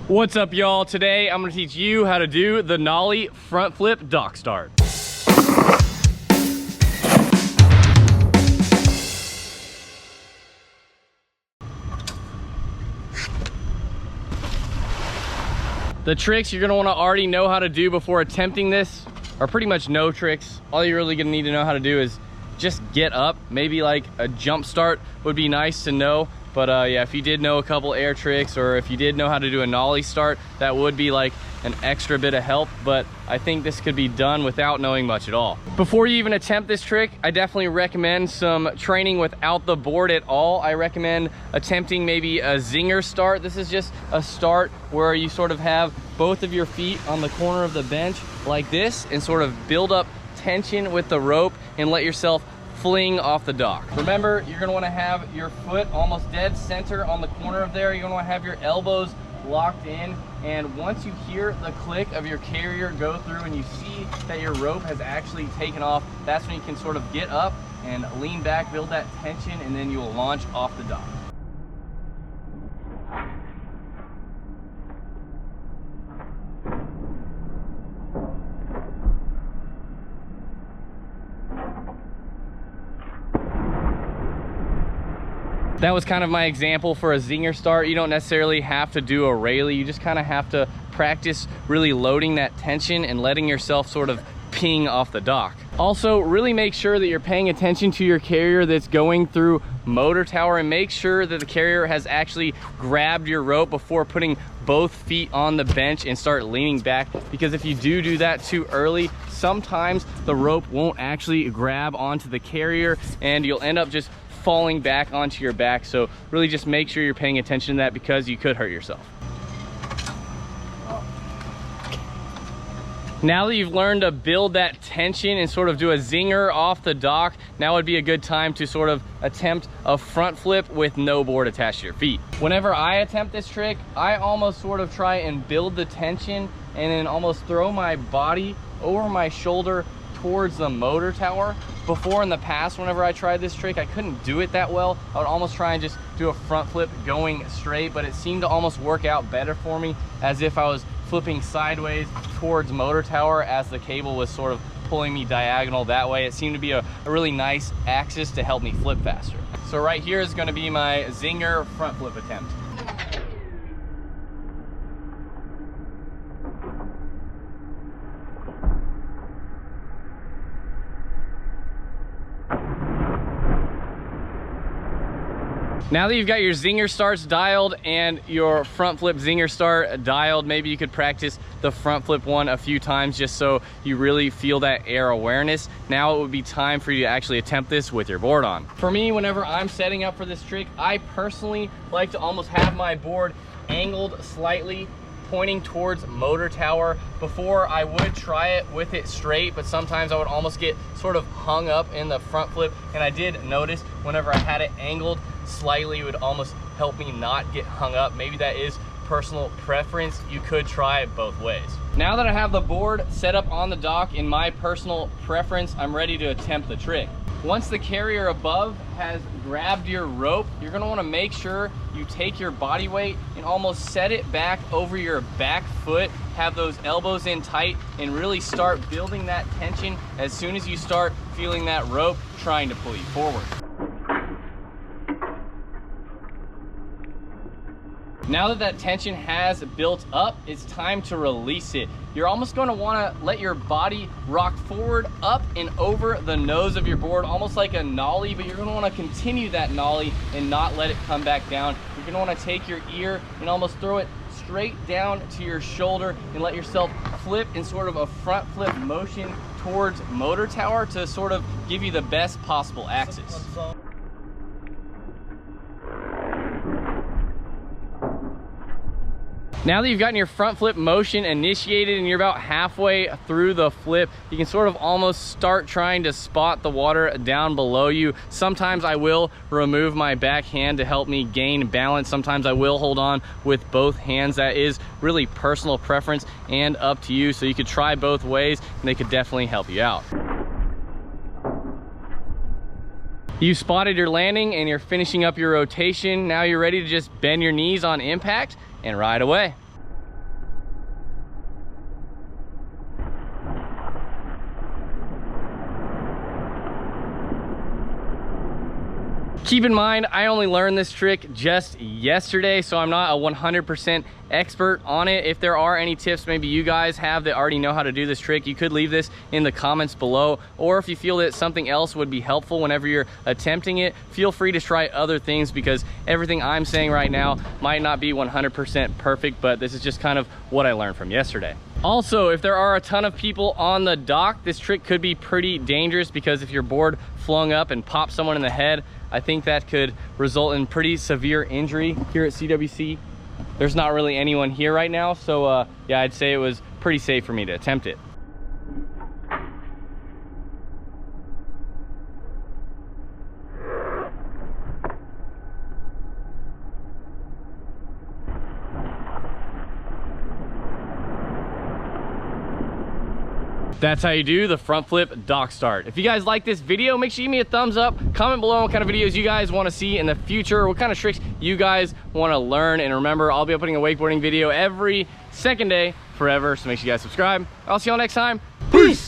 What's up, y'all? Today I'm going to teach you how to do the nollie front flip dock start. The tricks you're going to want to already know how to do before attempting this are pretty much no tricks. All you're really going to need to know how to do is just get up. Maybe like a jump start would be nice to know. But yeah, if you did know a couple air tricks, or if you did know how to do a nollie start, that would be like an extra bit of help. But I think this could be done without knowing much at all. Before you even attempt this trick, I definitely recommend some training without the board at all. I recommend attempting maybe a zinger start. This is just a start where you sort of have both of your feet on the corner of the bench like this and sort of build up tension with the rope and let yourself fling off the dock. Remember, you're going to want to have your foot almost dead center on the corner of there. You're going to want to have your elbows locked in, and once you hear the click of your carrier go through and you see that your rope has actually taken off, that's when you can sort of get up and lean back, build that tension, and then you will launch off the dock. That was kind of my example for a zinger start. You don't necessarily have to do a railie. You just kind of have to practice really loading that tension and letting yourself sort of ping off the dock. Also, really make sure that you're paying attention to your carrier that's going through motor tower, and make sure that the carrier has actually grabbed your rope before putting both feet on the bench and start leaning back, because if you do that too early, sometimes the rope won't actually grab onto the carrier and you'll end up just falling back onto your back. So really just make sure you're paying attention to that, because you could hurt yourself. Now that you've learned to build that tension and sort of do a zinger off the dock, now would be a good time to sort of attempt a front flip with no board attached to your feet. Whenever I attempt this trick, I almost sort of try and build the tension and then almost throw my body over my shoulder towards the motor tower. Before, in the past, whenever I tried this trick, I couldn't do it that well. I would almost try and just do a front flip going straight, but it seemed to almost work out better for me, as if I was flipping sideways towards motor tower as the cable was sort of pulling me diagonal that way. It seemed to be a really nice axis to help me flip faster. So right here is going to be my zinger front flip attempt. Now that you've got your zinger starts dialed and your front flip zinger start dialed, maybe you could practice the front flip one a few times just so you really feel that air awareness. Now it would be time for you to actually attempt this with your board on. For me, whenever I'm setting up for this trick, I personally like to almost have my board angled slightly, pointing towards motor tower. Before, I would try it with it straight, but sometimes I would almost get sort of hung up in the front flip, and I did notice whenever I had it angled slightly, it would almost help me not get hung up. Maybe that is personal preference. You could try it both ways. Now that I have the board set up on the dock in my personal preference, I'm ready to attempt the trick. Once the carrier above has grabbed your rope, you're going to want to make sure you take your body weight and almost set it back over your back foot, have those elbows in tight, and really start building that tension as soon as you start feeling that rope trying to pull you forward. Now that that tension has built up, it's time to release it. You're almost going to want to let your body rock forward, up, and over the nose of your board, almost like a nollie, but you're going to want to continue that nollie and not let it come back down. You're going to want to take your ear and almost throw it straight down to your shoulder and let yourself flip in sort of a front flip motion towards motor tower to sort of give you the best possible axis. Now that you've gotten your front flip motion initiated and you're about halfway through the flip, you can sort of almost start trying to spot the water down below you. Sometimes I will remove my back hand to help me gain balance. Sometimes I will hold on with both hands. That is really personal preference and up to you. So you could try both ways and they could definitely help you out. You spotted your landing and you're finishing up your rotation. Now you're ready to just bend your knees on impact and ride away. Keep in mind, I only learned this trick just yesterday, so I'm not a 100% expert on it. If there are any tips maybe you guys have that already know how to do this trick, you could leave this in the comments below. Or if you feel that something else would be helpful whenever you're attempting it, feel free to try other things, because everything I'm saying right now might not be 100% perfect, but this is just kind of what I learned from yesterday. Also, if there are a ton of people on the dock, this trick could be pretty dangerous, because if your board flung up and popped someone in the head, I think that could result in pretty severe injury here at CWC. There's not really anyone here right now, so yeah, I'd say it was pretty safe for me to attempt it. That's how you do the front flip dock start. If you guys like this video, make sure you give me a thumbs up. Comment below what kind of videos you guys want to see in the future, what kind of tricks you guys want to learn. And remember, I'll be uploading a wakeboarding video every second day forever, so make sure you guys subscribe. I'll see y'all next time. Peace!